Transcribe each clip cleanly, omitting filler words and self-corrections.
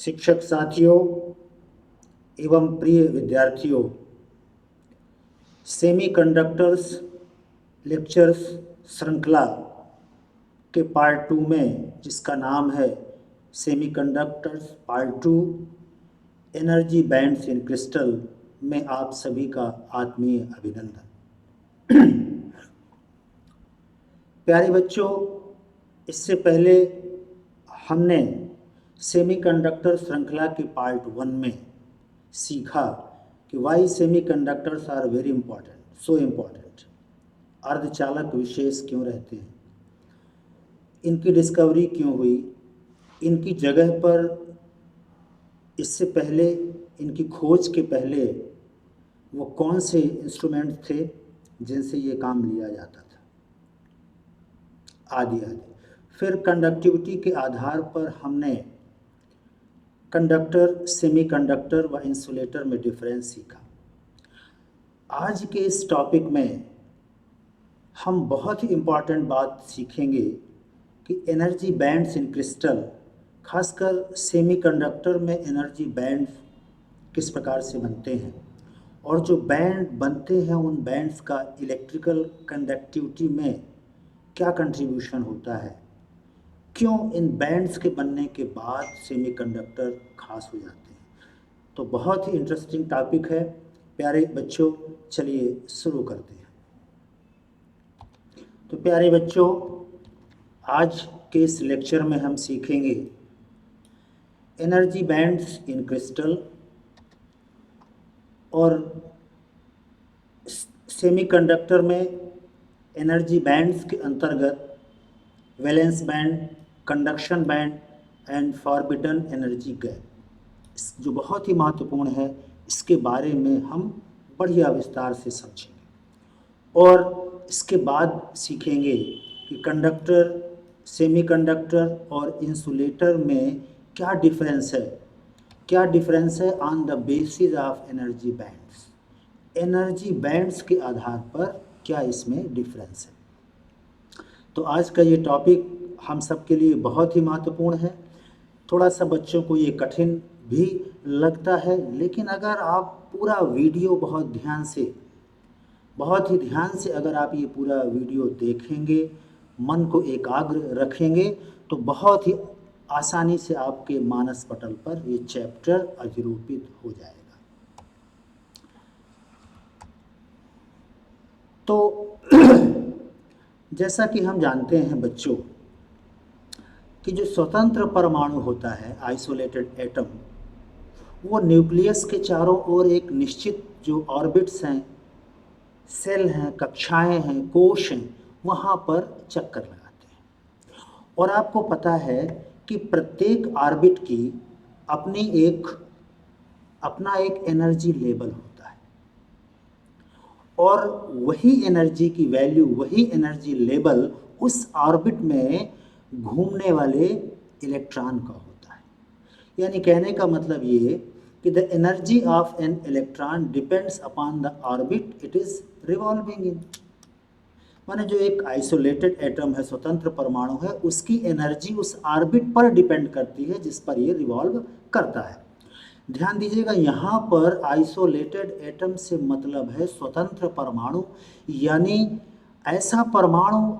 शिक्षक साथियों एवं प्रिय विद्यार्थियों, सेमीकंडक्टर्स लेक्चर्स श्रृंखला के पार्ट 2 में, जिसका नाम है सेमीकंडक्टर्स पार्ट 2 एनर्जी बैंड्स इन क्रिस्टल, में आप सभी का आत्मीय अभिनंदन। प्यारे बच्चों, इससे पहले हमने सेमीकंडक्टर श्रृंखला के पार्ट 1 में सीखा कि why semiconductors are very important, so important. अर्धचालक विशेष क्यों रहते हैं, इनकी डिस्कवरी क्यों हुई, इनकी जगह पर इससे पहले, इनकी खोज के पहले वो कौन से इंस्ट्रूमेंट थे जिनसे ये काम लिया जाता था, आदि आदि। फिर कंडक्टिविटी के आधार पर हमने कंडक्टर, सेमीकंडक्टर व इंसुलेटर में डिफरेंस सीखा। आज के इस टॉपिक में हम बहुत ही इम्पॉर्टेंट बात सीखेंगे कि एनर्जी बैंड्स इन क्रिस्टल, खासकर सेमीकंडक्टर में एनर्जी बैंड्स किस प्रकार से बनते हैं और जो बैंड बनते हैं उन बैंड्स का इलेक्ट्रिकल कंडक्टिविटी में क्या कंट्रीब्यूशन होता है, क्यों इन बैंड्स के बनने के बाद सेमीकंडक्टर खास हो जाते हैं। तो बहुत ही इंटरेस्टिंग टॉपिक है प्यारे बच्चों, चलिए शुरू करते हैं। तो प्यारे बच्चों, आज के इस लेक्चर में हम सीखेंगे एनर्जी बैंड्स इन क्रिस्टल और सेमीकंडक्टर में एनर्जी बैंड्स के अंतर्गत valence band, conduction band and forbidden energy gap, जो बहुत ही महत्वपूर्ण है। इसके बारे में हम बढ़िया विस्तार से समझेंगे और इसके बाद सीखेंगे कि कंडक्टर, सेमीकंडक्टर और इंसुलेटर में क्या डिफरेंस है on the basis of energy bands. Energy bands के आधार पर क्या इसमें डिफरेंस है। तो आज का ये टॉपिक हम सब के लिए बहुत ही महत्वपूर्ण है। थोड़ा सा बच्चों को ये कठिन भी लगता है, लेकिन अगर आप पूरा वीडियो बहुत ही ध्यान से अगर आप ये पूरा वीडियो देखेंगे, मन को एकाग्र रखेंगे, तो बहुत ही आसानी से आपके मानस पटल पर ये चैप्टर अधिरूपित हो जाएगा। तो जैसा कि हम जानते हैं बच्चों कि जो स्वतंत्र परमाणु होता है, आइसोलेटेड एटम, वो न्यूक्लियस के चारों ओर एक निश्चित जो ऑर्बिट्स हैं, सेल हैं, कक्षाएं हैं, कोश हैं, वहाँ पर चक्कर लगाते हैं। और आपको पता है कि प्रत्येक ऑर्बिट की अपना एक एनर्जी लेवल होता है और वही एनर्जी की वैल्यू, वही एनर्जी लेवल उस ऑर्बिट में घूमने वाले इलेक्ट्रॉन का होता है। यानी कहने का मतलब ये कि the energy of an electron depends upon the orbit it is revolving इन। माने जो एक आइसोलेटेड एटम है, स्वतंत्र परमाणु है, उसकी एनर्जी उस ऑर्बिट पर डिपेंड करती है जिस पर ये रिवॉल्व करता है। ध्यान दीजिएगा, यहाँ पर आइसोलेटेड एटम से मतलब है स्वतंत्र परमाणु, यानी ऐसा परमाणु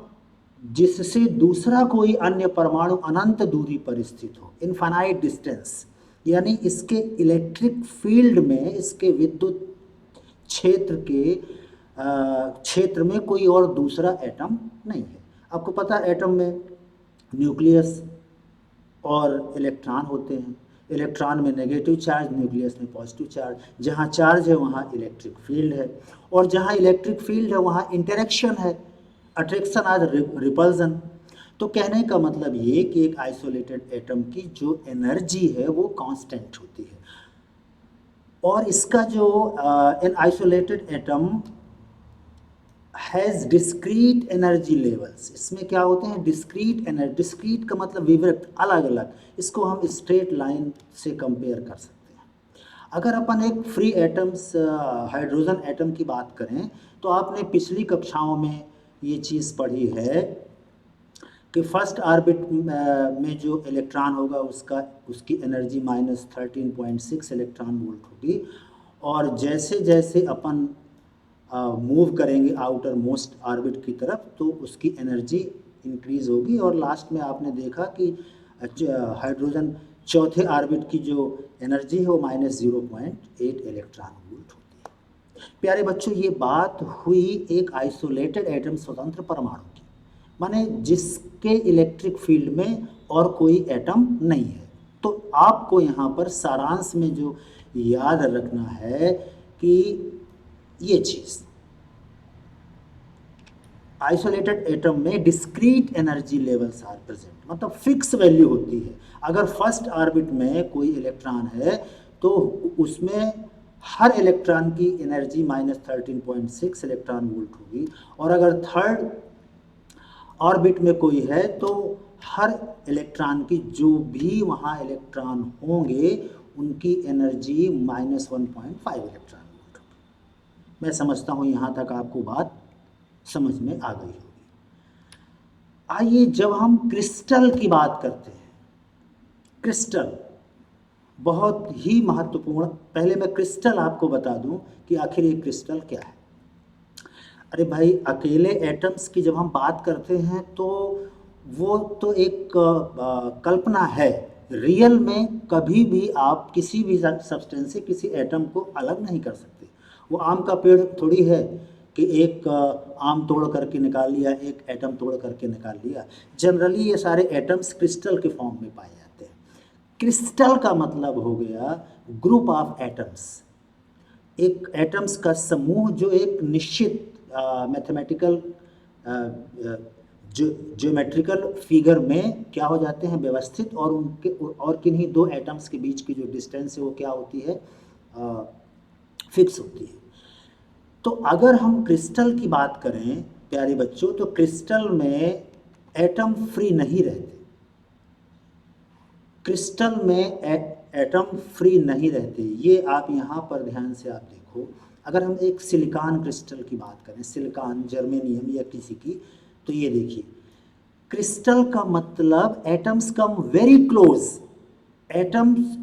जिससे दूसरा कोई अन्य परमाणु अनंत दूरी पर स्थित हो, इनफाइनाइट डिस्टेंस, यानी इसके इलेक्ट्रिक फील्ड में, इसके विद्युत क्षेत्र में कोई और दूसरा एटम नहीं है। आपको पता है एटम में न्यूक्लियस और इलेक्ट्रॉन होते हैं। इलेक्ट्रॉन में नेगेटिव चार्ज, न्यूक्लियस में पॉजिटिव चार्ज। जहाँ चार्ज है वहाँ इलेक्ट्रिक फील्ड है, और जहाँ इलेक्ट्रिक फील्ड है वहाँ इंटरेक्शन है, अट्रैक्शन और रिपल्सन। तो कहने का मतलब ये कि एक आइसोलेटेड एटम की जो एनर्जी है वो कांस्टेंट होती है, और इसका जो an isolated atom has discrete energy levels. इसमें क्या होते हैं, डिस्क्रीट एनर्जी। डिस्क्रीट का मतलब विविक्त, अलग अलग। इसको हम स्ट्रेट लाइन से कंपेयर कर सकते हैं। अगर अपन एक फ्री एटम्स, हाइड्रोजन एटम की बात करें, तो आपने पिछली कक्षाओं में ये चीज़ पढ़ी है कि फर्स्ट ऑर्बिट में जो इलेक्ट्रॉन होगा उसकी एनर्जी -13.6 इलेक्ट्रॉन वोल्ट होगी, और जैसे जैसे अपन मूव करेंगे आउटर मोस्ट ऑर्बिट की तरफ तो उसकी एनर्जी इंक्रीज होगी, और लास्ट में आपने देखा कि हाइड्रोजन चौथे ऑर्बिट की जो एनर्जी है वो -0.8 इलेक्ट्रॉन वोल्ट होती है। प्यारे बच्चों, ये बात हुई एक आइसोलेटेड एटम, स्वतंत्र परमाणु की, माने जिसके इलेक्ट्रिक फील्ड में और कोई एटम नहीं है। तो आपको यहाँ पर सारांश में जो याद रखना है कि ये चीज़, आइसोलेटेड एटम में discrete energy levels are present, मतलब फिक्स वैल्यू होती है। अगर फर्स्ट ऑर्बिट में कोई इलेक्ट्रॉन है तो उसमें हर इलेक्ट्रॉन की एनर्जी -13.6 इलेक्ट्रॉन वोल्ट होगी, और अगर थर्ड ऑर्बिट में कोई है तो हर इलेक्ट्रॉन की, जो भी वहाँ इलेक्ट्रॉन होंगे उनकी एनर्जी -1.5 इलेक्ट्रॉन वोल्ट होगी। मैं समझता हूँ यहाँ तक आपको बात समझ में आ गई होगी। आइए, जब हम क्रिस्टल की बात करते हैं, क्रिस्टल बहुत ही महत्वपूर्ण, पहले मैं क्रिस्टल आपको बता दूं कि आखिर ये क्रिस्टल क्या है। अरे भाई, अकेले एटम्स की जब हम बात करते हैं तो वो तो एक कल्पना है। रियल में कभी भी आप किसी भी सब्सटेंस से किसी एटम को अलग नहीं कर सकते। वो आम का पेड़ थोड़ी है कि एक आम तोड़ करके निकाल लिया, एक एटम तोड़ करके निकाल लिया। जनरली ये सारे एटम्स क्रिस्टल के फॉर्म में पाए जाते हैं। क्रिस्टल का मतलब हो गया ग्रुप ऑफ एटम्स, एक एटम्स का समूह जो एक निश्चित मैथमेटिकल ज्योमेट्रिकल फिगर में क्या हो जाते हैं, व्यवस्थित, और उनके और किन्हीं दो एटम्स के बीच की जो डिस्टेंस है वो क्या होती है, फिक्स होती है। तो अगर हम क्रिस्टल की बात करें प्यारे बच्चों, तो क्रिस्टल में एटम फ्री नहीं रहते, क्रिस्टल में एटम फ्री नहीं रहते। ये आप यहाँ पर ध्यान से आप देखो, अगर हम एक सिलिकॉन क्रिस्टल की बात करें, सिलिकॉन, जर्मेनियम या किसी की, तो ये देखिए क्रिस्टल का मतलब atoms come very close. Atoms,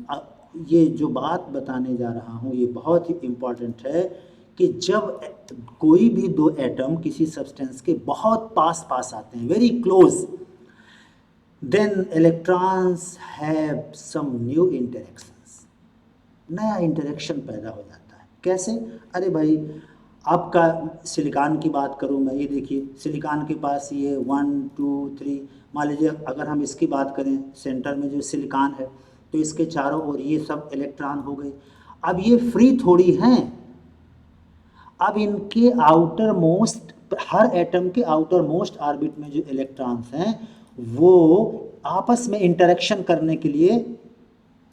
ये जो बात बताने जा रहा हूँ ये बहुत ही इम्पॉर्टेंट है कि जब कोई भी दो एटम किसी सब्सटेंस के बहुत पास पास आते हैं, very close, then electrons have some new interactions, नया इंटरेक्शन पैदा हो जाता है। कैसे? अरे भाई, आपका सिलिकॉन की बात करूं मैं, ये देखिए सिलिकॉन के पास ये 1 2 3, मान लीजिए अगर हम इसकी बात करें, सेंटर में जो सिलिकॉन है तो इसके चारों ओर ये सब इलेक्ट्रॉन हो गए। अब ये फ्री थोड़ी हैं, अब इनके आउटर मोस्ट, हर एटम के आउटर मोस्ट ऑर्बिट में जो इलेक्ट्रॉन्स हैं वो आपस में इंटरेक्शन करने के लिए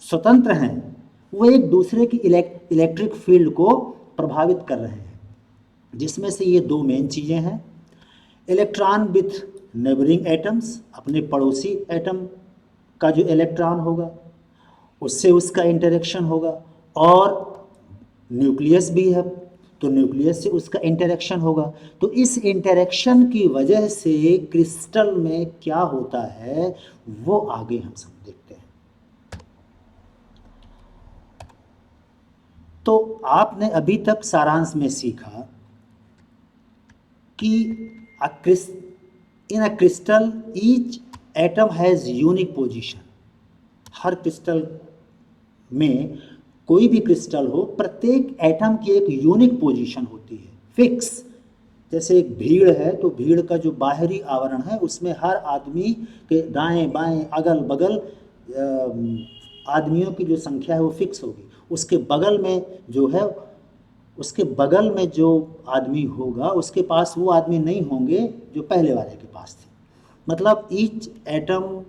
स्वतंत्र हैं, वो एक दूसरे की इलेक्ट्रिक फील्ड को प्रभावित कर रहे हैं, जिसमें से ये दो मेन चीज़ें हैं। इलेक्ट्रॉन विथ नेबरिंग एटम्स, अपने पड़ोसी एटम का जो इलेक्ट्रॉन होगा उससे उसका इंटरेक्शन होगा, और न्यूक्लियस भी है तो न्यूक्लियस से उसका इंटरेक्शन होगा। तो इस इंटरेक्शन की वजह से क्रिस्टल में क्या होता है वो आगे हम सब देखते हैं। तो आपने अभी तक सारांश में सीखा कि in a crystal each atom has unique position. हर क्रिस्टल में, कोई भी क्रिस्टल हो, प्रत्येक एटम की एक यूनिक पोजीशन होती है, फिक्स। जैसे एक भीड़ है तो भीड़ का जो बाहरी आवरण है उसमें हर आदमी के दाएं बाएं अगल बगल आदमियों की जो संख्या है वो फिक्स होगी। उसके बगल में जो है, उसके बगल में जो आदमी होगा उसके पास वो आदमी नहीं होंगे जो पहले वाले के पास थे। मतलब each atom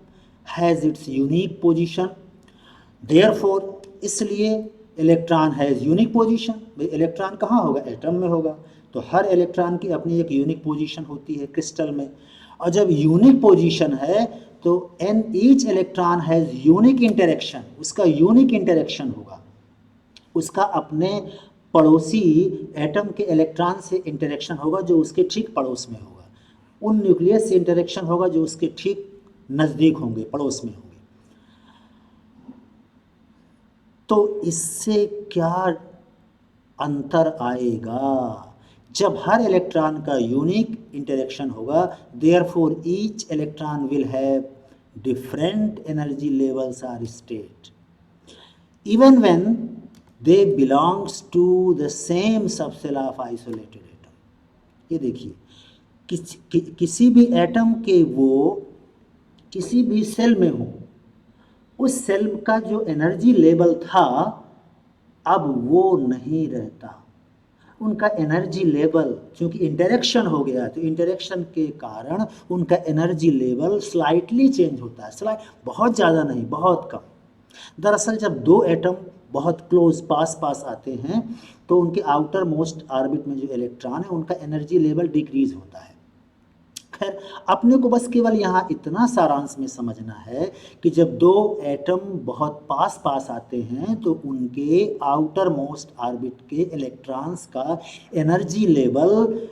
has its unique position, therefore, इसलिए इलेक्ट्रॉन हैज़ यूनिक पोजीशन। भाई इलेक्ट्रॉन कहाँ होगा? एटम में होगा। तो हर इलेक्ट्रॉन की अपनी एक यूनिक पोजीशन होती है क्रिस्टल में, और जब यूनिक पोजीशन है तो an each electron has unique interaction, उसका यूनिक इंटरेक्शन होगा, उसका अपने पड़ोसी एटम के इलेक्ट्रॉन से इंटरेक्शन होगा जो उसके ठीक पड़ोस में होगा। उन न्यूक्लियस से इंटरेक्शन होगा जो उसके ठीक नज़दीक होंगे, पड़ोस में होंगे। तो इससे क्या अंतर आएगा? जब हर इलेक्ट्रॉन का यूनिक इंटरेक्शन होगा, therefore each electron will have different energy levels or state even when they belongs to the same subcell of isolated atom। ये देखिए, किसी भी एटम के वो किसी भी सेल में हो, उस सेल का जो एनर्जी लेवल था अब वो नहीं रहता। उनका एनर्जी लेवल, क्योंकि इंटरेक्शन हो गया, तो इंटरेक्शन के कारण उनका एनर्जी लेवल स्लाइटली चेंज होता है। स्लाइट, बहुत ज़्यादा नहीं, बहुत कम। दरअसल जब दो एटम बहुत क्लोज पास पास आते हैं तो उनके आउटर मोस्ट ऑर्बिट में जो इलेक्ट्रॉन है उनका एनर्जी लेवल डिक्रीज होता है। खैर, अपने को बस केवल यहाँ इतना सारांश में समझना है कि जब दो एटम बहुत पास पास आते हैं तो उनके आउटर मोस्ट ऑर्बिट के इलेक्ट्रॉन्स का एनर्जी लेवल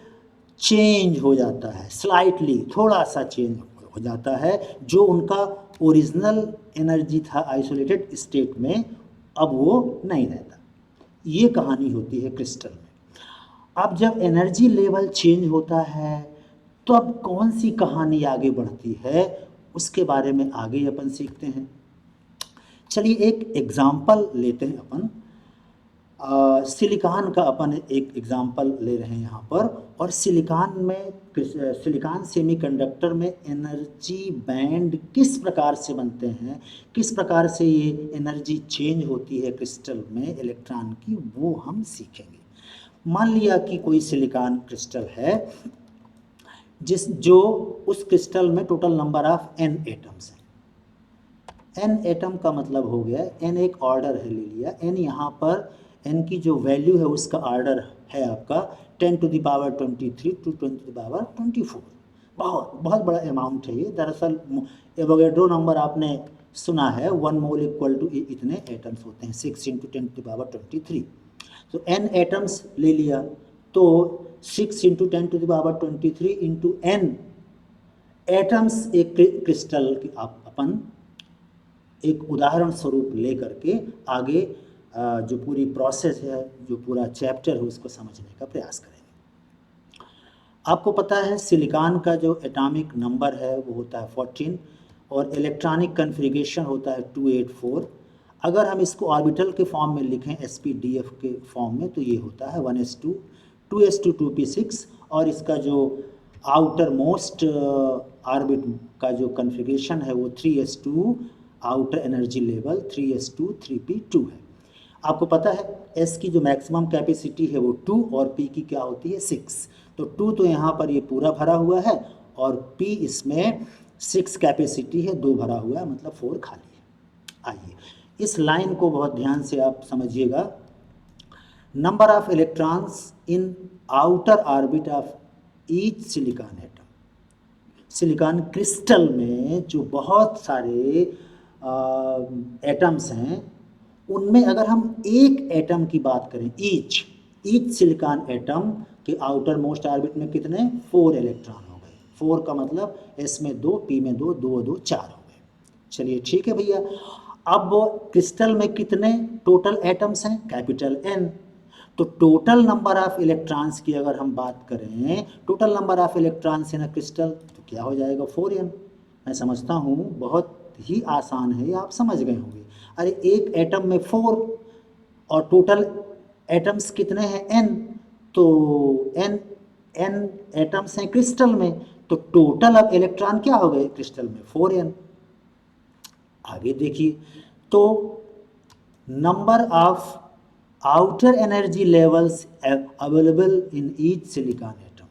चेंज हो जाता है, स्लाइटली थोड़ा सा चेंज हो जाता है। जो उनका ओरिजिनल एनर्जी था आइसोलेटेड स्टेट में, अब वो नहीं रहता। ये कहानी होती है क्रिस्टल में। अब जब एनर्जी लेवल चेंज होता है तो अब कौन सी कहानी आगे बढ़ती है उसके बारे में आगे अपन सीखते हैं। चलिए एक एग्जाम्पल लेते हैं अपन। सिलिकॉन का अपन एक एग्जाम्पल ले रहे हैं यहाँ पर। और सिलिकॉन सेमीकंडक्टर में एनर्जी बैंड किस प्रकार से बनते हैं, किस प्रकार से ये एनर्जी चेंज होती है क्रिस्टल में इलेक्ट्रॉन की, वो हम सीखेंगे। मान लिया कि कोई सिलिकॉन क्रिस्टल है जो उस क्रिस्टल में total number of n atoms हैं। n एटम का मतलब हो गया, n एक ऑर्डर है, ले लिया n, यहाँ पर n की जो वैल्यू है उसका ऑर्डर है आपका 10 to the power 23 to 10 to the power 24। बहुत बहुत बड़ा अमाउंट है ये। दरअसल एवोगैड्रो नंबर आपने सुना है, 1 मोल इक्वल टू इतने एटम्स होते हैं, 6 इंटू 10 टू द पावर 23। तो n एटम्स ले लिया तो 6 into 10 to the power 23 into n atoms एक क्रिस्टल की अपन एक उदाहरण स्वरूप ले करके आगे जो पूरी प्रोसेस है, जो पूरा चैप्टर है, उसको समझने का प्रयास करेंगे। आपको पता है सिलिकॉन का जो एटॉमिक नंबर है वो होता है 14 और इलेक्ट्रॉनिक कन्फिग्रेशन होता है 284। अगर हम इसको ऑर्बिटल के फॉर्म में लिखें sp_df के फॉर्म में तो ये होता है 1s2 2s2 2p6 और इसका जो आउटर मोस्ट ऑर्बिट का जो कन्फिग्रेशन है वो 3s2 outer energy level 3s2 3p2 है। आपको पता है S की जो मैक्सिमम कैपेसिटी है वो 2 और P की क्या होती है 6। तो 2 तो यहाँ पर ये पूरा भरा हुआ है और P इसमें 6 कैपेसिटी है, 2 भरा हुआ है, मतलब 4 खाली है। आइए इस लाइन को बहुत ध्यान से आप समझिएगा। Number of electrons in outer orbit of each silicon atom. Silicon crystal में जो बहुत सारे एटम्स हैं उनमें अगर हम एक एटम की बात करें, ईच सिलिकॉन एटम के आउटर मोस्ट ऑर्बिट में कितने 4 इलेक्ट्रॉन हो गए। 4 का मतलब S में 2, P में 2, 2 2 4 हो गए। चलिए ठीक है भैया। अब क्रिस्टल में कितने टोटल एटम्स हैं, कैपिटल N। तो टोटल नंबर ऑफ इलेक्ट्रॉन्स की अगर हम बात करें, total number of electrons in a crystal, तो क्या हो जाएगा 4n। मैं समझता हूँ बहुत ही आसान है, आप समझ गए होंगे। अरे एक एटम में 4 और टोटल एटम्स कितने हैं n, तो n एटम्स हैं क्रिस्टल में, तो टोटल अब इलेक्ट्रॉन क्या हो गए क्रिस्टल में 4n। आगे देखिए, तो number of outer energy levels available in each silicon atom.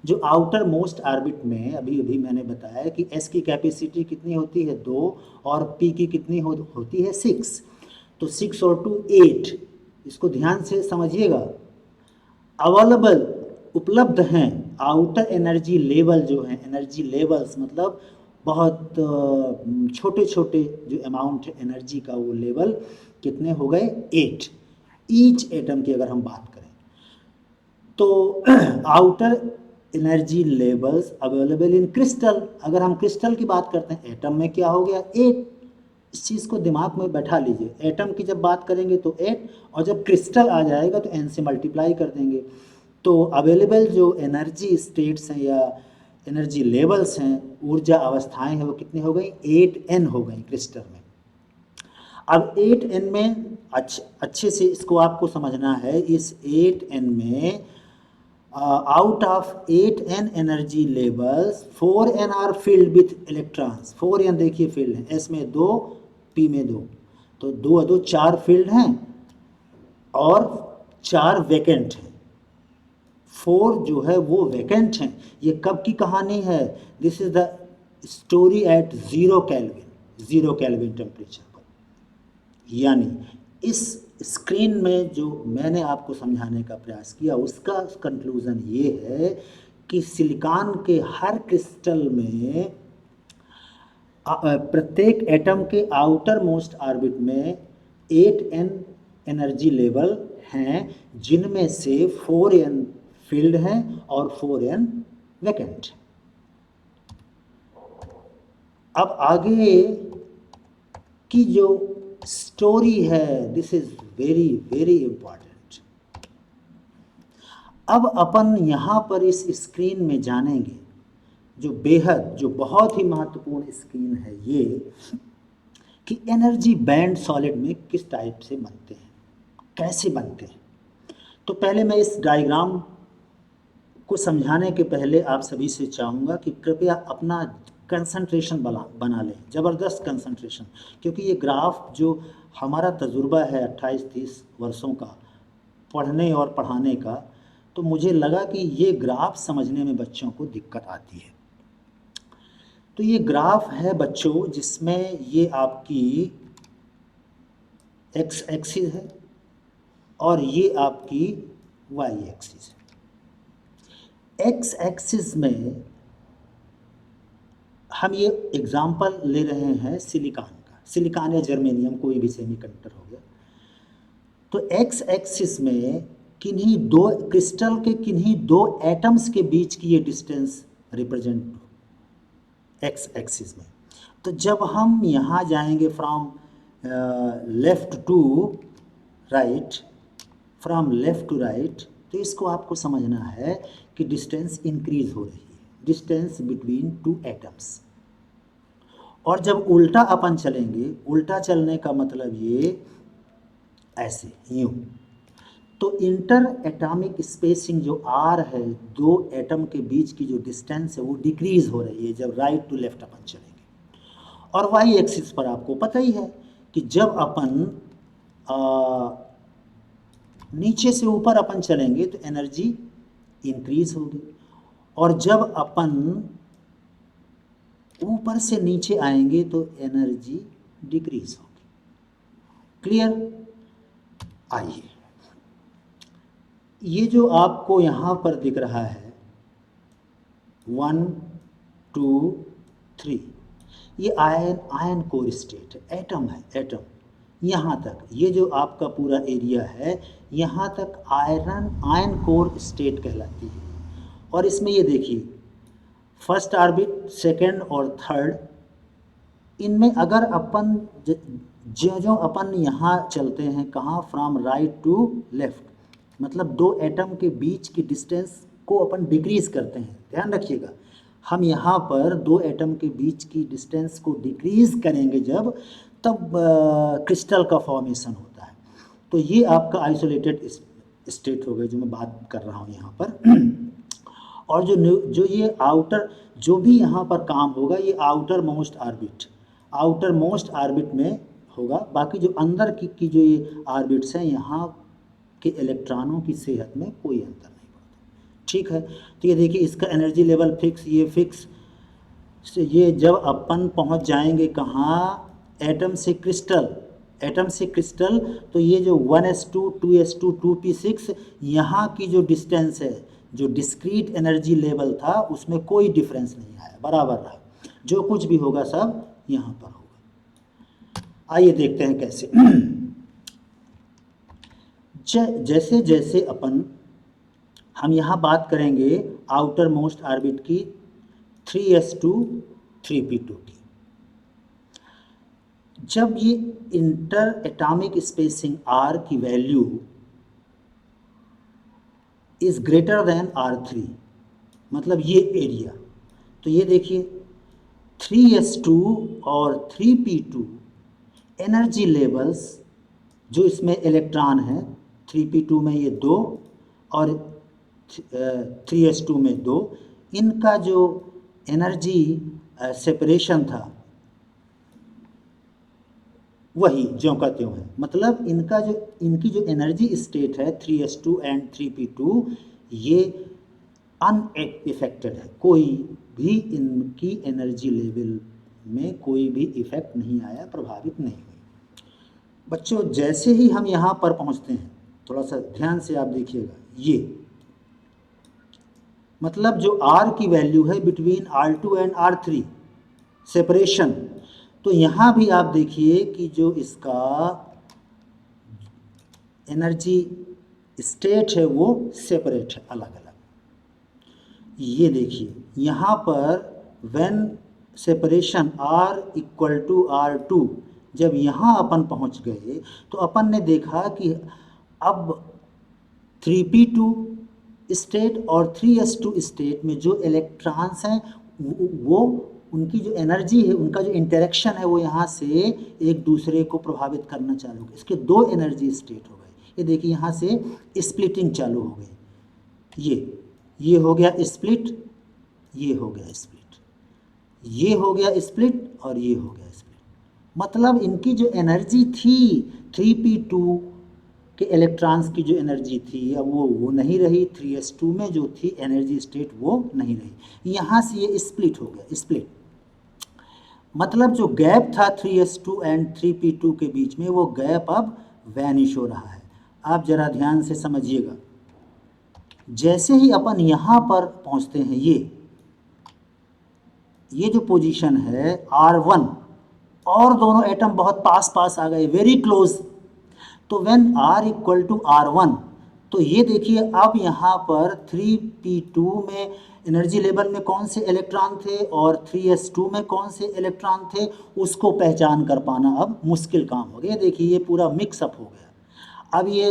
जो आउटर मोस्ट ऑर्बिट में अभी मैंने बताया कि S की कैपेसिटी कितनी होती है 2 और P की कितनी होती है 6। तो 6 और 2 8। इसको ध्यान से समझिएगा। अवेलेबल उपलब्ध हैं आउटर एनर्जी लेवल जो हैं, एनर्जी लेवल्स मतलब बहुत छोटे छोटे जो अमाउंट है एनर्जी का, वो लेवल कितने हो गए 8 ईच एटम की अगर हम बात करें। तो outer energy levels available in crystal. अगर हम क्रिस्टल की बात करते हैं, एटम में क्या हो गया 8। इस चीज़ को दिमाग में बैठा लीजिए, एटम की जब बात करेंगे तो 8, और जब क्रिस्टल आ जाएगा तो n से मल्टीप्लाई कर देंगे। तो अवेलेबल जो एनर्जी स्टेट्स हैं या एनर्जी लेवल्स हैं, ऊर्जा अवस्थाएं हैं, वो कितनी हो गई 8n हो गई क्रिस्टल में। अब 8n में अच्छे से इसको आपको समझना है। इस 8n में out of 8n energy levels 4n are filled with electrons। 4n देखिए फील्ड है, s में 2 p में 2, तो 2 2 4 फील्ड हैं और 4 वैकेंट हैं। 4 जो है वो वैकेंट हैं। ये कब की कहानी है? This is the story at 0 kelvin, 0 kelvin temperature पर। यानी इस स्क्रीन में जो मैंने आपको समझाने का प्रयास किया उसका कंक्लूज़न ये है कि सिलिकॉन के हर क्रिस्टल में प्रत्येक एटम के आउटर मोस्ट ऑर्बिट में 8n एनर्जी लेवल हैं, जिनमें से 4n फील्ड हैं और 4n वैकेंट। अब आगे की जो स्टोरी है, this is very very important. अब अपन यहाँ पर इस स्क्रीन में जानेंगे जो बेहद, जो बहुत ही महत्वपूर्ण स्क्रीन है ये, कि एनर्जी बैंड सॉलिड में किस टाइप से बनते हैं, कैसे बनते हैं। तो पहले मैं इस डायग्राम को समझाने के पहले आप सभी से चाहूँगा कि कृपया अपना कंसंट्रेशन बना लें, ज़बरदस्त कंसंट्रेशन, क्योंकि ये ग्राफ जो हमारा तजुर्बा है 28-30 वर्षों का पढ़ने और पढ़ाने का, तो मुझे लगा कि ये ग्राफ समझने में बच्चों को दिक्कत आती है। तो ये ग्राफ है बच्चों जिसमें ये आपकी एक्स एक्सिस है और ये आपकी वाई एक्सिस है। एक्स एक्सिस में हम ये एग्जाम्पल ले रहे हैं सिलिकॉन का, सिलिकॉन या जर्मेनियम, कोई भी सेमीकंडक्टर हो गया। तो एक्स एक्सिस में किन्हीं दो क्रिस्टल के किन्हीं दो एटम्स के बीच की ये डिस्टेंस रिप्रेजेंट एक्स एक्सिस में। तो जब हम यहाँ जाएंगे from left to right, from left to right, तो इसको आपको समझना है कि डिस्टेंस इंक्रीज हो रही है, डिस्टेंस बिटवीन टू एटम्स। और जब उल्टा अपन चलेंगे, उल्टा चलने का मतलब ये ऐसे यूँ, तो इंटर एटॉमिक स्पेसिंग जो आर है, दो एटम के बीच की जो डिस्टेंस है वो डिक्रीज हो रही है जब राइट टू लेफ्ट अपन चलेंगे। और वाई एक्सिस पर आपको पता ही है कि जब अपन नीचे से ऊपर अपन चलेंगे तो एनर्जी इंक्रीज होगी, और जब अपन ऊपर से नीचे आएंगे तो एनर्जी डिक्रीज होगी। क्लियर? आइए, ये जो आपको यहाँ पर दिख रहा है 1 2 3, ये आयन कोर स्टेट है, एटम है, एटम। यहाँ तक ये जो आपका पूरा एरिया है, यहाँ तक आयन कोर स्टेट कहलाती है। और इसमें ये देखिए फर्स्ट ऑर्बिट, सेकंड और थर्ड, इनमें अगर अपन जो जो अपन यहाँ चलते हैं कहाँ, फ्रॉम राइट टू लेफ्ट, मतलब दो एटम के बीच की डिस्टेंस को अपन डिक्रीज करते हैं। ध्यान रखिएगा, हम यहाँ पर दो एटम के बीच की डिस्टेंस को डिक्रीज करेंगे जब, तब क्रिस्टल का फॉर्मेशन होता है। तो ये आपका आइसोलेटेड स्टेट हो गया जो मैं बात कर रहा हूँ यहाँ पर। और जो ये आउटर, जो भी यहाँ पर काम होगा ये आउटर मोस्ट ऑर्बिट में होगा। बाकी जो अंदर की जो ये ऑर्बिट्स हैं, यहाँ के इलेक्ट्रॉनों की सेहत में कोई अंतर नहीं पड़ता। ठीक है, तो ये देखिए इसका एनर्जी लेवल फिक्स, ये फिक्स। ये जब अपन पहुँच जाएंगे कहाँ, एटम से क्रिस्टल, एटम से क्रिस्टल, तो ये जो 1s2 2s2 2p6, यहाँ की जो डिस्टेंस है, जो डिस्क्रीट एनर्जी लेवल था उसमें कोई डिफरेंस नहीं आया, बराबर रहा। जो कुछ भी होगा सब यहाँ पर होगा। आइए देखते हैं कैसे। जैसे जैसे अपन हम यहाँ बात करेंगे आउटर मोस्ट ऑर्बिट की 3s2 3p2 की। जब ये इंटर एटॉमिक स्पेसिंग r की value is greater than r3, मतलब ये एरिया, तो ये देखिए 3s2 और 3p2 एनर्जी लेवल्स जो इसमें इलेक्ट्रॉन है, 3p2 में ये 2 और 3s2 में 2, इनका जो एनर्जी सेपरेशन था वही ज्यों का त्यों है। मतलब इनकी जो एनर्जी स्टेट है 3s2 एंड 3p2 ये अनइफेक्टेड है, कोई भी इनकी एनर्जी लेवल में कोई भी इफेक्ट नहीं आया, प्रभावित नहीं हुई। बच्चों जैसे ही हम यहाँ पर पहुँचते हैं, थोड़ा सा ध्यान से आप देखिएगा, ये मतलब जो R की वैल्यू है between R2 and R3 separation, तो यहाँ भी आप देखिए कि जो इसका एनर्जी स्टेट है वो सेपरेट है, अलग अलग। ये देखिए यहाँ पर when separation R equal to R2, जब यहाँ अपन पहुँच गए तो अपन ने देखा कि अब 3p2 स्टेट और 3s2 स्टेट में जो इलेक्ट्रॉन्स हैं वो उनकी जो एनर्जी है, उनका जो इंटरेक्शन है वो यहाँ से एक दूसरे को प्रभावित करना चालू हो गया। इसके दो एनर्जी स्टेट हो गए। ये देखिए यहाँ से स्प्लिटिंग चालू हो गई, ये हो गया स्प्लिट, ये हो गया स्प्लिट, ये हो गया स्प्लिट और ये हो गया स्प्लिट। मतलब इनकी जो एनर्जी थी 3p2 के इलेक्ट्रॉन्स की जो एनर्जी थी अब वो नहीं रही, 3s2 में जो थी एनर्जी स्टेट वो नहीं रही। यहाँ से ये स्प्लिट हो गया, स्प्लिट मतलब जो गैप था 3s2 एंड 3p2 के बीच में, वो गैप अब वैनिश हो रहा है। आप जरा ध्यान से समझिएगा, जैसे ही अपन यहाँ पर पहुँचते हैं, ये जो पोजीशन है R1 और दोनों एटम बहुत पास पास आ गए, वेरी क्लोज। तो when R equal to R1, तो ये देखिए अब यहाँ पर 3p2 में एनर्जी लेवल में कौन से इलेक्ट्रॉन थे और 3s2 में कौन से इलेक्ट्रॉन थे, उसको पहचान कर पाना अब मुश्किल काम हो गया। देखिए ये पूरा मिक्सअप हो गया। अब ये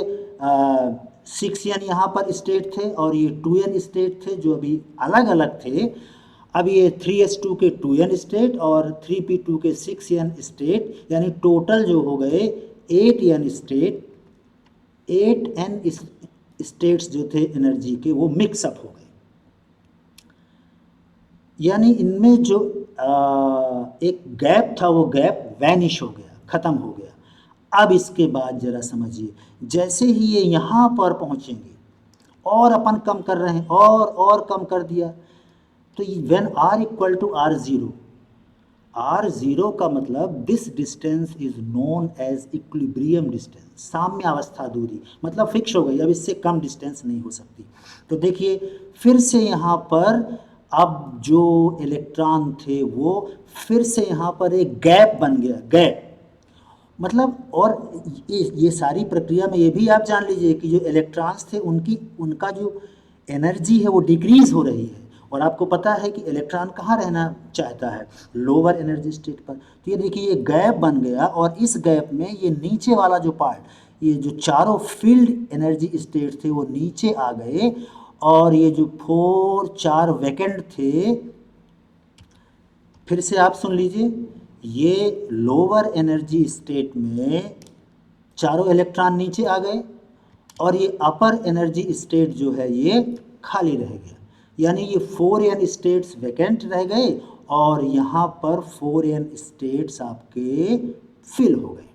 6n यहाँ पर स्टेट थे और ये 2n स्टेट थे जो अभी अलग अलग थे। अब ये 3s2 के 2n स्टेट और 3p2 के 6n स्टेट, यानी टोटल जो हो गए 8n स्टेट, 8n स्टेट्स जो थे एनर्जी के वो मिक्सअप हो गए। यानी इनमें जो एक गैप था वो गैप वैनिश हो गया, ख़त्म हो गया। अब इसके बाद ज़रा समझिए, जैसे ही ये यहाँ पर पहुँचेंगे और अपन कम कर रहे हैं और कम कर दिया, तो when R equal to R0, R0 का मतलब this distance is known as equilibrium distance, साम्य अवस्था दूरी, मतलब फिक्स हो गई, अब इससे कम डिस्टेंस नहीं हो सकती। तो देखिए फिर से यहाँ पर अब जो इलेक्ट्रॉन थे वो फिर से यहाँ पर एक गैप बन गया, गैप मतलब। और ये सारी प्रक्रिया में ये भी आप जान लीजिए कि जो इलेक्ट्रॉन्स थे उनका जो एनर्जी है वो डिक्रीज हो रही है। और आपको पता है कि इलेक्ट्रॉन कहाँ रहना चाहता है, लोअर एनर्जी स्टेट पर। तो ये देखिए ये गैप बन गया और इस गैप में ये नीचे वाला जो पार्ट, ये जो चारों फील्ड एनर्जी स्टेट थे वो नीचे आ गए और ये जो 4 वैकेंट थे, फिर से आप सुन लीजिए, ये लोअर एनर्जी स्टेट में चारों इलेक्ट्रॉन नीचे आ गए और ये अपर एनर्जी स्टेट जो है ये खाली रह गया। यानी ये 4n स्टेट्स वैकेंट रह गए और यहाँ पर 4n स्टेट्स आपके फिल हो गए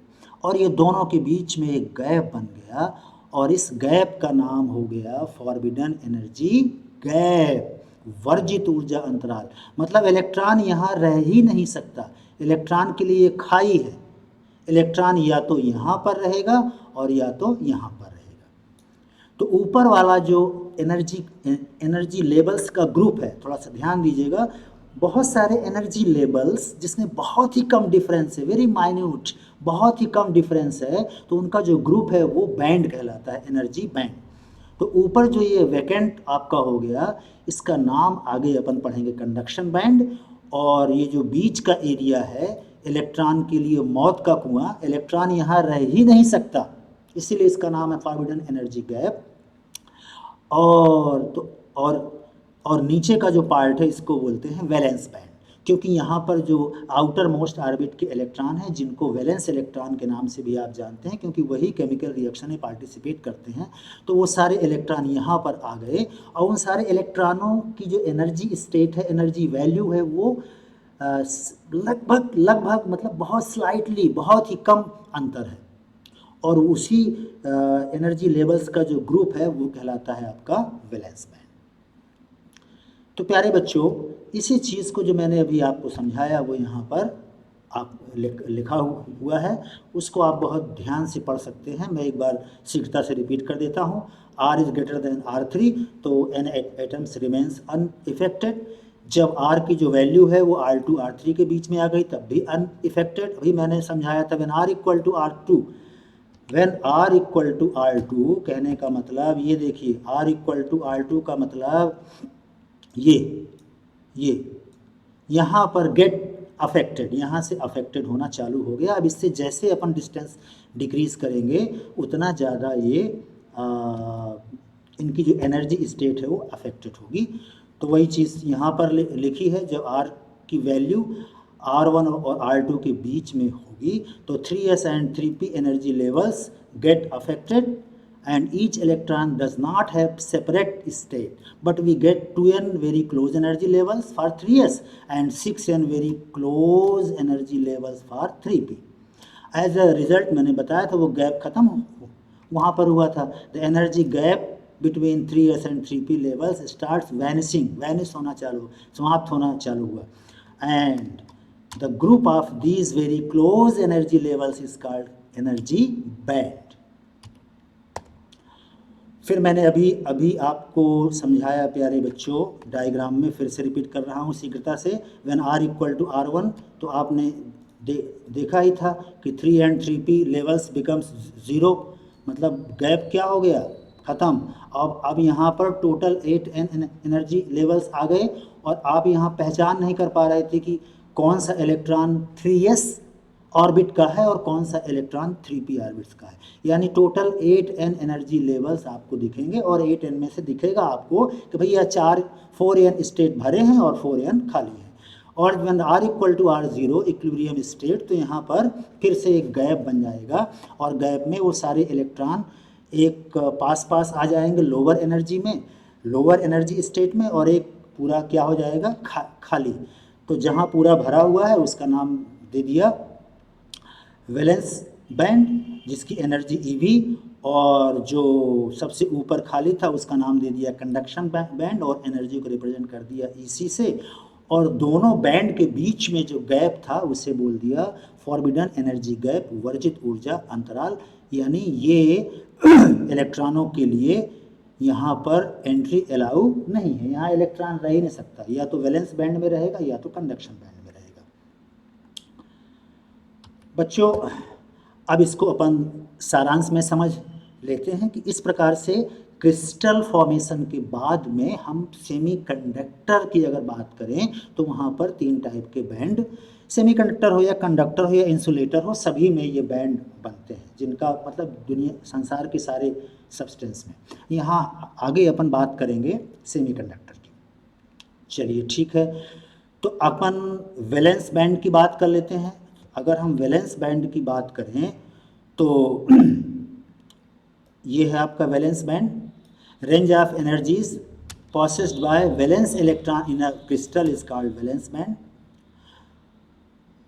और ये दोनों के बीच में एक गैप बन गया और इस गैप का नाम हो गया फॉरबिडन एनर्जी गैप, वर्जित ऊर्जा अंतराल। मतलब इलेक्ट्रॉन यहाँ रह ही नहीं सकता, इलेक्ट्रॉन के लिए ये खाई है, इलेक्ट्रॉन या तो यहाँ पर रहेगा और या तो यहाँ पर रहेगा। तो ऊपर वाला जो एनर्जी लेवल्स का ग्रुप है, थोड़ा सा ध्यान दीजिएगा, बहुत सारे एनर्जी लेवल्स जिसमें बहुत ही कम डिफरेंस है, वेरी माइन्यूट, बहुत ही कम डिफरेंस है, तो उनका जो ग्रुप है वो बैंड कहलाता है, एनर्जी बैंड। तो ऊपर जो ये वैकेंट आपका हो गया, इसका नाम आगे अपन पढ़ेंगे कंडक्शन बैंड। और ये जो बीच का एरिया है, इलेक्ट्रॉन के लिए मौत का कुआं, इलेक्ट्रॉन यहाँ रह ही नहीं सकता, इसीलिए इसका नाम है फॉरबिडन एनर्जी गैप। और तो और नीचे का जो पार्ट है इसको बोलते हैं वैलेंस बैंड, क्योंकि यहाँ पर जो आउटर मोस्ट ऑर्बिट के इलेक्ट्रॉन हैं, जिनको वैलेंस इलेक्ट्रॉन के नाम से भी आप जानते हैं, क्योंकि वही केमिकल रिएक्शन में पार्टिसिपेट करते हैं, तो वो सारे इलेक्ट्रॉन यहाँ पर आ गए। और उन सारे इलेक्ट्रॉनों की जो एनर्जी स्टेट है, एनर्जी वैल्यू है, वो लगभग मतलब बहुत स्लाइटली, बहुत ही कम अंतर है। और उसी एनर्जी लेवल्स का जो ग्रुप है वो कहलाता है आपका वैलेंस बैंड। तो प्यारे बच्चों, इसी चीज़ को जो मैंने अभी आपको समझाया वो यहाँ पर आप लिखा हुआ है, उसको आप बहुत ध्यान से पढ़ सकते हैं। मैं एक बार शीघ्रता से रिपीट कर देता हूँ। R is greater than R3, तो n एटम्स रिमेन्स अनइफेक्टेड। जब R की जो वैल्यू है वो R2 R3 के बीच में आ गई तब भी अनइफेक्टेड। अभी मैंने समझाया था when R equal to R2, when R equal to R2 कहने का मतलब ये देखिए, R इक्वल टू R2 का मतलब ये यहाँ पर गेट अफेक्टेड, यहाँ से अफेक्टेड होना चालू हो गया। अब इससे जैसे अपन डिस्टेंस डिक्रीज करेंगे उतना ज़्यादा ये इनकी जो एनर्जी स्टेट है वो अफेक्टेड होगी। तो वही चीज़ यहाँ पर लिखी है, जब R की वैल्यू R1 और R2 के बीच में होगी तो 3s and 3p energy levels get affected and each electron does not have separate state, but we get 2n very close energy levels for 3s and 6n very close energy levels for 3p. As a result, मैंने बताया था वो gap खत्म वहाँ पर हुआ था। The energy gap between 3s and 3p levels starts vanishing, vanish होना चालू, समाप्त होना चालू हुआ, and the group of these very close energy levels is called energy band. फिर मैंने अभी आपको समझाया प्यारे बच्चों, डायग्राम में फिर से रिपीट कर रहा हूँ शीघ्रता से। When R equal to R1, तो आपने देखा ही था कि 3 and 3p लेवल्स बिकम्स 0, मतलब गैप क्या हो गया, ख़त्म। अब यहाँ पर टोटल 8n एनर्जी लेवल्स आ गए, और आप यहाँ पहचान नहीं कर पा रहे थे कि कौन सा इलेक्ट्रॉन 3s ऑर्बिट का है और कौन सा इलेक्ट्रॉन 3p ऑर्बिट्स का है। यानी टोटल 8n एनर्जी लेवल्स आपको दिखेंगे, और 8n में से दिखेगा आपको कि भैया 4n स्टेट भरे हैं और 4n खाली है। और when R equal to R0 equilibrium state, तो यहाँ पर फिर से एक गैप बन जाएगा, और गैप में वो सारे इलेक्ट्रॉन एक पास आ जाएंगे लोअर एनर्जी में, लोअर एनर्जी स्टेट में, और एक पूरा क्या हो जाएगा, खाली। तो जहाँ पूरा भरा हुआ है उसका नाम दे दिया वैलेंस बैंड, जिसकी एनर्जी EV, और जो सबसे ऊपर खाली था उसका नाम दे दिया कंडक्शन बैंड, और एनर्जी को रिप्रेजेंट कर दिया EC से, और दोनों बैंड के बीच में जो गैप था उसे बोल दिया फॉरबिडन एनर्जी गैप, वर्जित ऊर्जा अंतराल। यानी ये इलेक्ट्रॉनों के लिए यहाँ पर एंट्री अलाउ नहीं है, यहाँ इलेक्ट्रॉन रह ही नहीं सकता, या तो वैलेंस बैंड में रहेगा या तो कंडक्शन बैंड में रहेगा। बच्चों, अब इसको अपन सारांश में समझ लेते हैं कि इस प्रकार से क्रिस्टल फॉर्मेशन के बाद में हम सेमीकंडक्टर की अगर बात करें तो वहाँ पर 3 टाइप के बैंड, सेमीकंडक्टर हो या कंडक्टर हो या इंसुलेटर हो, सभी में ये बैंड बनते हैं, जिनका मतलब दुनिया संसार के सारे सब्सटेंस में। यहाँ आगे अपन बात करेंगे सेमीकंडक्टर की। चलिए ठीक है, तो अपन वैलेंस बैंड की बात कर लेते हैं। अगर हम वैलेंस बैंड की बात करें तो ये है आपका valence band. Range of energies possessed by valence electron in a crystal is called valence band.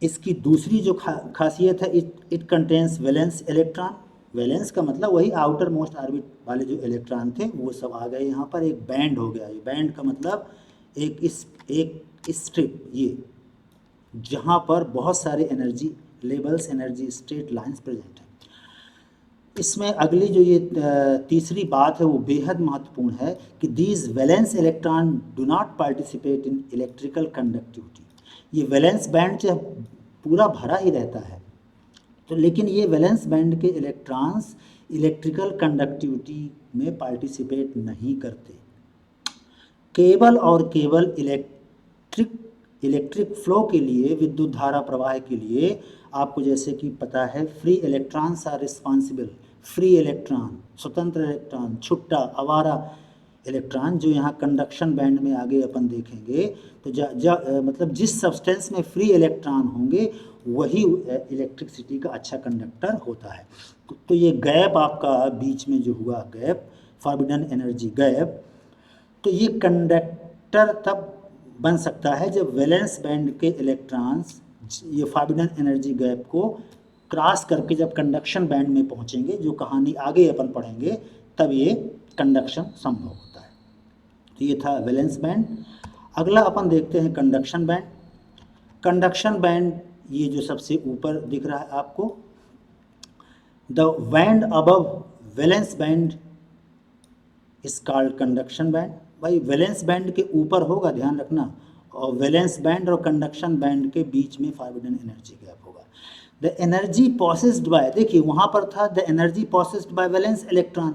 इसकी दूसरी जो खासियत है, it contains valence electron. Valence का मतलब वही आउटर मोस्ट ऑर्बिट वाले जो इलेक्ट्रॉन थे वो सब आ गए यहाँ पर, एक बैंड हो गया। ये बैंड का मतलब एक स्ट्रिप, ये जहाँ पर बहुत सारे energy levels, energy state lines present है। इसमें अगली जो ये तीसरी बात है वो बेहद महत्वपूर्ण है कि these valence electron do not participate in electrical conductivity. ये वैलेंस बैंड जो पूरा भरा ही रहता है, तो लेकिन ये वैलेंस बैंड के इलेक्ट्रॉन्स इलेक्ट्रिकल कंडक्टिविटी में पार्टिसिपेट नहीं करते। केवल और केवल इलेक्ट्रिक फ्लो के लिए, विद्युत धारा प्रवाह के लिए आपको जैसे कि पता है free electrons are responsible. Free electron, स्वतंत्र इलेक्ट्रॉन, छुट्टा आवारा इलेक्ट्रॉन, जो यहाँ कंडक्शन बैंड में आगे अपन देखेंगे, तो मतलब जिस सब्सटेंस में फ्री इलेक्ट्रॉन होंगे वही इलेक्ट्रिसिटी का अच्छा कंडक्टर होता है। तो ये गैप आपका बीच में जो हुआ गैप, फॉरबिडन एनर्जी गैप, तो ये कंडक्टर तब बन सकता है जब वैलेंस बैंड के इलेक्ट्रॉन्स ये फॉरबिडन एनर्जी गैप को क्रॉस करके जब कंडक्शन बैंड में पहुंचेंगे, जो कहानी आगे अपन पढ़ेंगे, तब ये कंडक्शन संभव होता है। तो ये था वैलेंस बैंड। अगला अपन देखते हैं कंडक्शन बैंड। कंडक्शन बैंड ये जो सबसे ऊपर दिख रहा है आपको, the band above valence band is called conduction band. भाई वैलेंस बैंड के ऊपर होगा, ध्यान रखना, और वैलेंस बैंड और कंडक्शन बैंड के बीच में फॉरबिडन एनर्जी गैप होगा। द एनर्जी पॉसेस्ड बाय, देखिए वहाँ पर था the energy possessed by valence electron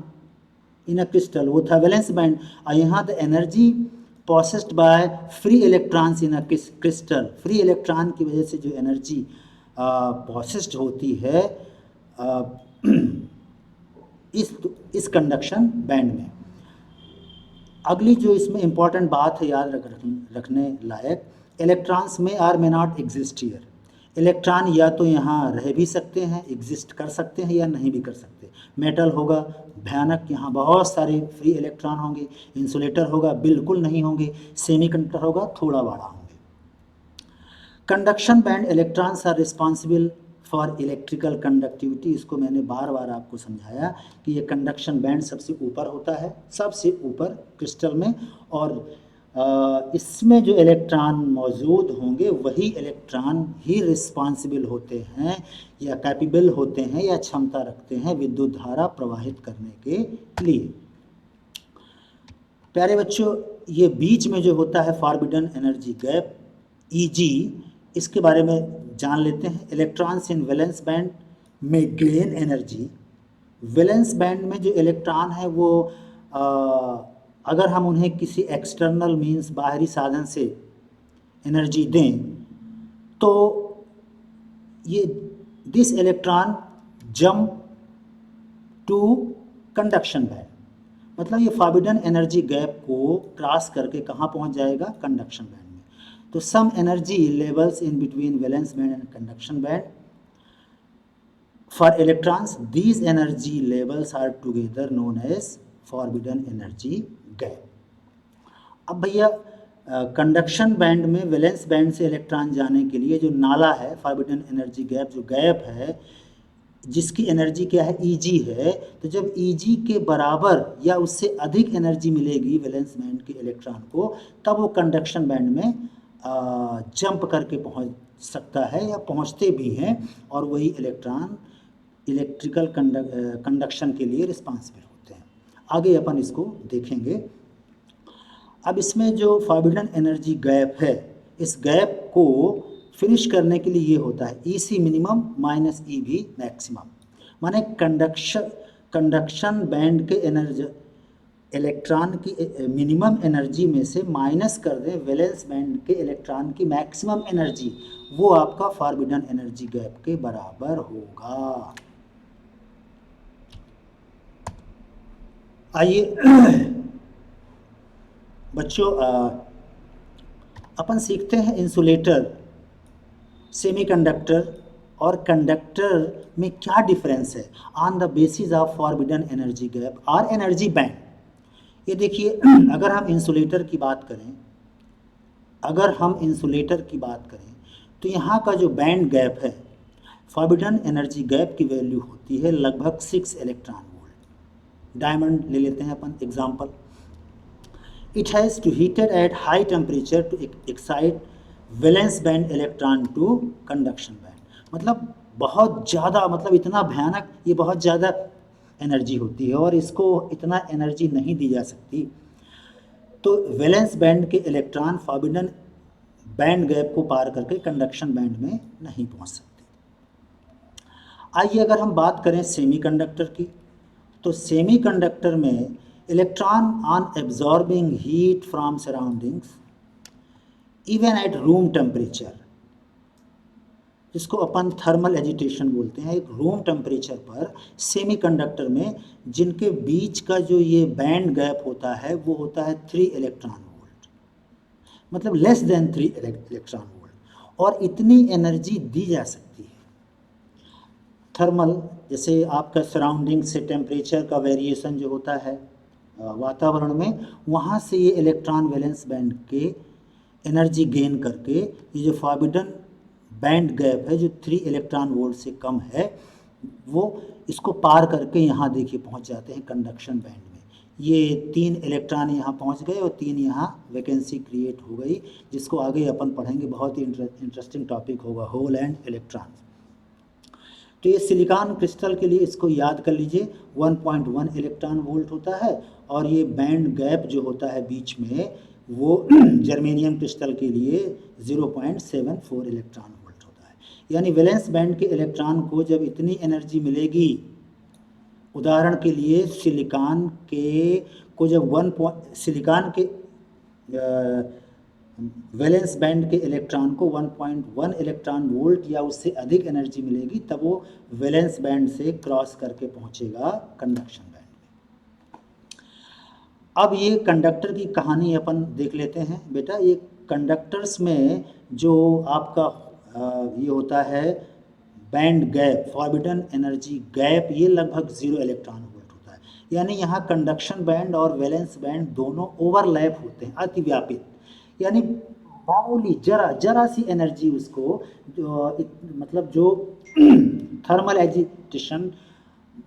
in a crystal, वो था वैलेंस बैंड, और यहाँ the energy possessed by free electrons in a crystal. Free electron की वजह से जो एनर्जी पॉसेस्ड होती है इस कंडक्शन बैंड में। अगली जो इसमें इंपॉर्टेंट बात है याद रखने लायक, इलेक्ट्रॉन्स में are may not exist here. Electron या तो यहाँ रह भी सकते हैं, एग्जिस्ट कर सकते हैं, या नहीं भी कर सकते। मेटल होगा भयानक, यहाँ बहुत सारे फ्री इलेक्ट्रॉन होंगे। इंसुलेटर होगा बिल्कुल नहीं होंगे। सेमीकंडक्टर होगा थोड़ा बड़ा होंगे। Conduction band electrons are responsible for electrical conductivity. इसको मैंने बार बार आपको समझाया कि ये कंडक्शन बैंड सबसे ऊपर होता है, सबसे ऊपर क्रिस्टल में, और इसमें जो इलेक्ट्रॉन मौजूद होंगे वही इलेक्ट्रॉन ही रिस्पॉन्सिबल होते हैं या कैपेबल होते हैं या क्षमता रखते हैं विद्युत धारा प्रवाहित करने के लिए। प्यारे बच्चों, ये बीच में जो होता है फॉरबिडन एनर्जी गैप EG, इसके बारे में जान लेते हैं। इलेक्ट्रॉन्स इन वैलेंस बैंड में गेन एनर्जी। वैलेंस बैंड में जो इलेक्ट्रॉन है वो अगर हम उन्हें किसी एक्सटर्नल मींस बाहरी साधन से एनर्जी दें तो ये this electron jump to conduction band, मतलब ये फॉरबिडन एनर्जी गैप को क्रॉस करके कहाँ पहुँच जाएगा, कंडक्शन बैंड में। तो some energy levels in between valence band and conduction band for electrons, these energy levels are together known as forbidden energy gap. अब भैया कंडक्शन बैंड में वैलेंस बैंड से इलेक्ट्रॉन जाने के लिए जो नाला है, फॉरबिडन एनर्जी गैप, जो गैप है जिसकी एनर्जी क्या है, EG है, तो जब EG के बराबर या उससे अधिक एनर्जी मिलेगी वैलेंस बैंड के इलेक्ट्रॉन को, तब वो कंडक्शन बैंड में जंप करके पहुंच सकता है या पहुंचते भी हैं, और वही इलेक्ट्रॉन इलेक्ट्रिकल कंडक्शन के लिए रिस्पॉन्सिबल होते हैं। आगे अपन इसको देखेंगे। अब इसमें जो फॉरबिडन एनर्जी गैप है, इस गैप को फिनिश करने के लिए ये होता है EC minimum minus EV maximum, माने कंडक्शन बैंड के एनर्जी इलेक्ट्रॉन की मिनिमम एनर्जी में से माइनस कर दें वैलेंस बैंड के इलेक्ट्रॉन की मैक्सिमम एनर्जी, वो आपका फॉरबिडन एनर्जी गैप के बराबर होगा। आइए बच्चों, अपन सीखते हैं इंसुलेटर, सेमीकंडक्टर और कंडक्टर में क्या डिफरेंस है on the basis of forbidden energy gap और एनर्जी बैंड। ये देखिए, अगर हम इंसुलेटर की बात करें, तो यहाँ का जो बैंड गैप है, फॉरबिडन एनर्जी गैप की वैल्यू होती है लगभग 6 इलेक्ट्रॉन वोल्ट। डायमंड ले लेते हैं अपन example. It has to heated at high temperature to excite valence band electron to conduction band, मतलब बहुत ज़्यादा, मतलब इतना भयानक, ये बहुत ज़्यादा एनर्जी होती है और इसको इतना एनर्जी नहीं दी जा सकती। तो वैलेंस बैंड के इलेक्ट्रॉन फॉरबिडन बैंड गैप को पार करके कंडक्शन बैंड में नहीं पहुंच सकते। आइए अगर हम बात करें सेमीकंडक्टर की, तो सेमीकंडक्टर में electron on absorbing heat from surroundings even at room temperature, जिसको अपन थर्मल एजिटेशन बोलते हैं, एक रूम टेम्परेचर पर सेमीकंडक्टर में जिनके बीच का जो ये बैंड गैप होता है वो होता है 3 इलेक्ट्रॉन वोल्ट, मतलब लेस देन 3 इलेक्ट्रॉन वोल्ट, और इतनी एनर्जी दी जा सकती है। थर्मल, जैसे आपका सराउंडिंग से टेम्परेचर का वेरिएशन जो होता है वातावरण में, वहाँ से ये इलेक्ट्रॉन वैलेंस बैंड के एनर्जी गेन करके ये जो फॉरबिडन बैंड गैप है जो 3 इलेक्ट्रॉन वोल्ट से कम है, वो इसको पार करके यहाँ देखिए पहुँच जाते हैं कंडक्शन बैंड में। ये 3 इलेक्ट्रॉन यहाँ पहुँच गए और 3 यहाँ वैकेंसी क्रिएट हो गई, जिसको आगे अपन पढ़ेंगे, बहुत ही इंटरेस्टिंग टॉपिक होगा, होल एंड इलेक्ट्रॉन। तो ये सिलिकॉन क्रिस्टल के लिए इसको याद कर लीजिए 1.1 इलेक्ट्रॉन वोल्ट होता है, और ये बैंड गैप जो होता है बीच में वो जर्मेनियम क्रिस्टल के लिए 0.74 इलेक्ट्रॉन वोल्ट होता है। यानी वैलेंस बैंड के इलेक्ट्रॉन को जब इतनी एनर्जी मिलेगी, उदाहरण के लिए सिलिकॉन के को जब सिलिकॉन के वैलेंस बैंड के इलेक्ट्रॉन को 1.1 इलेक्ट्रॉन वोल्ट या उससे अधिक एनर्जी मिलेगी, तब वो वैलेंस बैंड से क्रॉस करके पहुंचेगा कंडक्शन बैंड में। अब ये कंडक्टर की कहानी अपन देख लेते हैं बेटा। ये कंडक्टर्स में जो आपका ये होता है band gap, forbidden energy gap, ये लगभग 0 इलेक्ट्रॉन वोल्ट होता है। यानी यहाँ कंडक्शन बैंड और वैलेंस बैंड दोनों ओवरलैप होते हैं, अतिव्यापित, यानी मामूली जरा सी एनर्जी उसको मतलब जो थर्मल एजिटेशन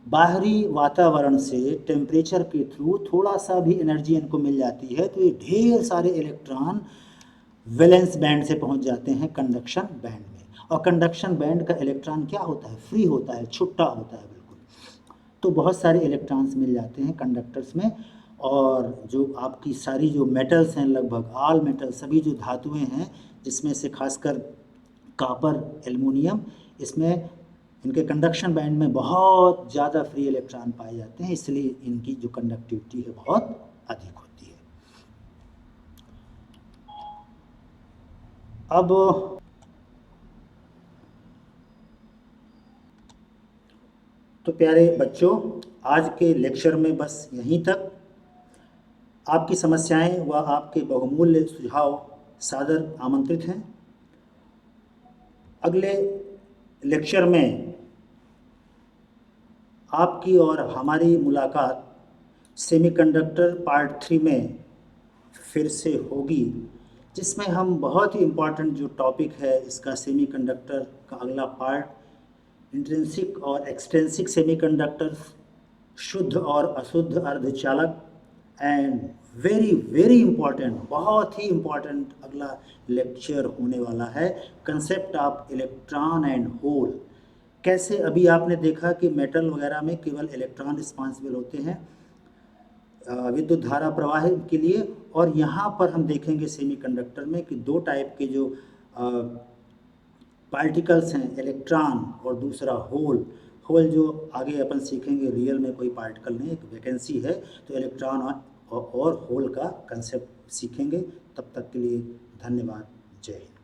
बाहरी वातावरण से टेम्परेचर के थ्रू थोड़ा सा भी एनर्जी इनको मिल जाती है, तो ये ढेर सारे इलेक्ट्रॉन वैलेंस बैंड से पहुंच जाते हैं कंडक्शन बैंड में। और कंडक्शन बैंड का इलेक्ट्रॉन क्या होता है, फ्री होता है, छुट्टा होता है बिल्कुल। तो बहुत सारे इलेक्ट्रॉन्स मिल जाते हैं कंडक्टर्स में। और जो आपकी सारी जो मेटल्स हैं, लगभग ऑल मेटल, सभी जो धातुएं हैं, जिसमें से खासकर कॉपर, एल्युमिनियम, इसमें इनके कंडक्शन बैंड में बहुत ज़्यादा फ्री इलेक्ट्रॉन पाए जाते हैं, इसलिए इनकी जो कंडक्टिविटी है बहुत अधिक होती है। अब तो प्यारे बच्चों, आज के लेक्चर में बस यहीं तक। आपकी समस्याएं व आपके बहुमूल्य सुझाव सादर आमंत्रित हैं। अगले लेक्चर में आपकी और हमारी मुलाकात सेमीकंडक्टर पार्ट 3 में फिर से होगी, जिसमें हम बहुत ही इम्पॉर्टेंट जो टॉपिक है इसका, सेमीकंडक्टर का अगला पार्ट, इंट्रिंसिक और एक्सट्रिंसिक सेमीकंडक्टर्स, शुद्ध और अशुद्ध अर्धचालक, एंड वेरी इम्पॉर्टेंट, बहुत ही इम्पॉर्टेंट अगला लेक्चर होने वाला है, concept of electron and hole. कैसे अभी आपने देखा कि मेटल वगैरह में केवल इलेक्ट्रॉन रिस्पॉन्सिबल होते हैं विद्युत धारा प्रवाह के लिए, और यहाँ पर हम देखेंगे सेमीकंडक्टर में कि 2 टाइप के जो पार्टिकल्स हैं, इलेक्ट्रॉन और दूसरा होल। होल जो आगे अपन सीखेंगे, रियल में कोई पार्टिकल नहीं, एक वैकेंसी है, तो इलेक्ट्रॉन और होल का कंसेप्ट सीखेंगे। तब तक के लिए धन्यवाद, जय हिंद।